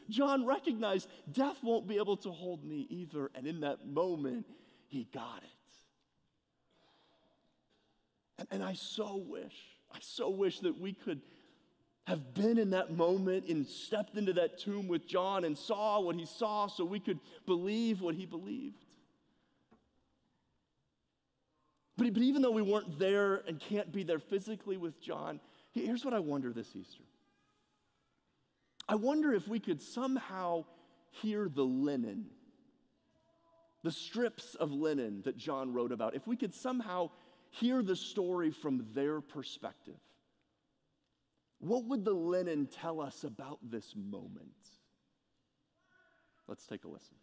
John recognized death won't be able to hold me either. And in that moment, he got it. And I so wish that we could have been in that moment and stepped into that tomb with John and saw what he saw so we could believe what he believed. But even though we weren't there and can't be there physically with John, here's what I wonder this Easter. I wonder if we could somehow hear the linen, the strips of linen that John wrote about, if we could somehow hear the story from their perspective. What would the linen tell us about this moment? Let's take a listen.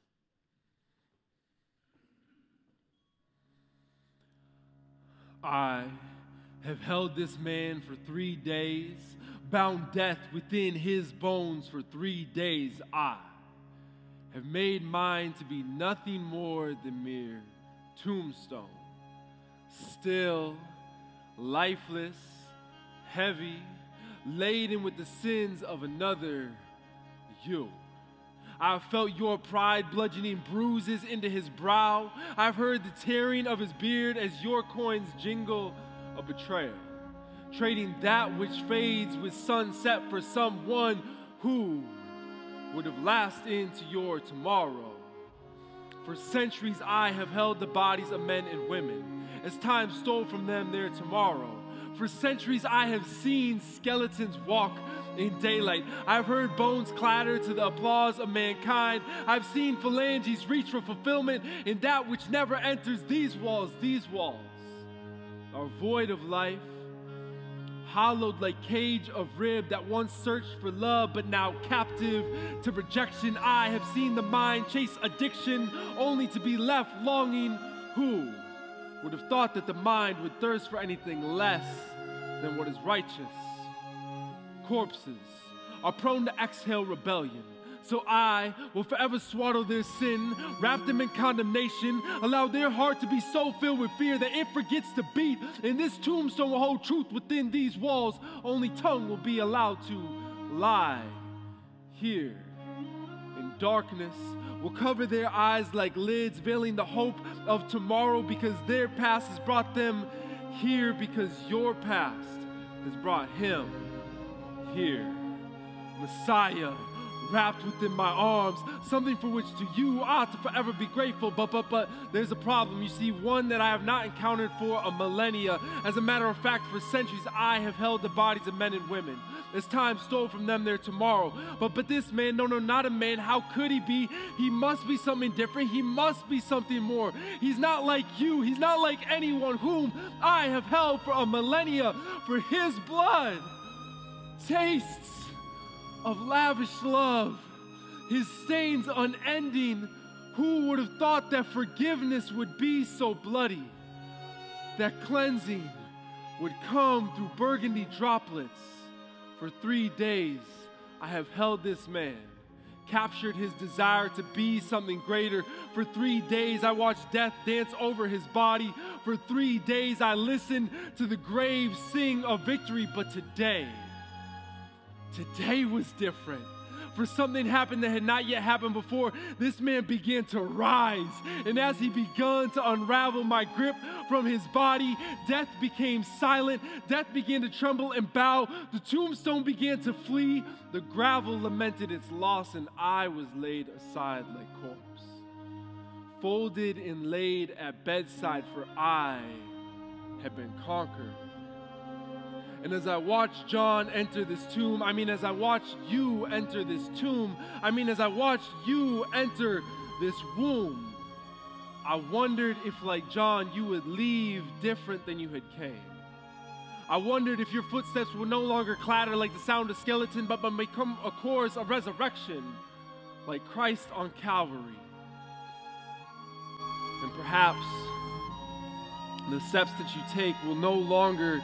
I have held this man for 3 days, bound death within his bones for 3 days. I have made mine to be nothing more than mere tombstone. Still, lifeless, heavy, laden with the sins of another you. I've felt your pride bludgeoning bruises into his brow. I've heard the tearing of his beard as your coins jingle a betrayal, trading that which fades with sunset for someone who would have lasted into your tomorrow. For centuries I have held the bodies of men and women as time stole from them their tomorrow. For centuries I have seen skeletons walk in daylight. I've heard bones clatter to the applause of mankind. I've seen phalanges reach for fulfillment in that which never enters these walls. These walls are void of life, hollowed like cage of rib that once searched for love but now captive to rejection. I have seen the mind chase addiction only to be left longing. Who would have thought that the mind would thirst for anything less than what is righteous? Corpses are prone to exhale rebellion. So I will forever swaddle their sin, wrap them in condemnation, allow their heart to be so filled with fear that it forgets to beat. And this tombstone will hold truth within these walls. Only tongue will be allowed to lie here. In darkness will cover their eyes like lids, veiling the hope of tomorrow, because their past has brought them here, because your past has brought him here. Messiah, wrapped within my arms, something for which to you ought to forever be grateful. But there's a problem. You see, one that I have not encountered for a millennia. As a matter of fact, for centuries I have held the bodies of men and women as time stole from them their tomorrow. But this man, no, not a man. How could he be? He must be something different. He must be something more. He's not like you. He's not like anyone whom I have held for a millennia. For his blood tastes of lavish love, his stains unending. Who would have thought that forgiveness would be so bloody, that cleansing would come through burgundy droplets? For 3 days I have held this man, captured his desire to be something greater. For 3 days I watched death dance over his body. For 3 days I listened to the grave sing of victory. But today was different. For something happened that had not yet happened before. This man began to rise. And as he began to unravel my grip from his body, death became silent. Death began to tremble and bow. The tombstone began to flee. The gravel lamented its loss, and I was laid aside like corpse, folded and laid at bedside, for I had been conquered. And as I watched John enter this tomb, as I watched you enter this tomb, as I watched you enter this womb, I wondered if, like John, you would leave different than you had came. I wondered if your footsteps would no longer clatter like the sound of skeleton, but become a chorus of resurrection, like Christ on Calvary. And perhaps the steps that you take will no longer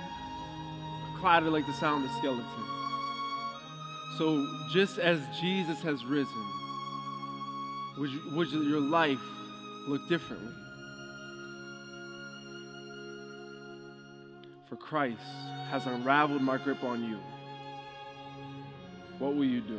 clatter like the sound of skeleton. So just as Jesus has risen, would your life look differently? For Christ has unraveled my grip on you. What will you do?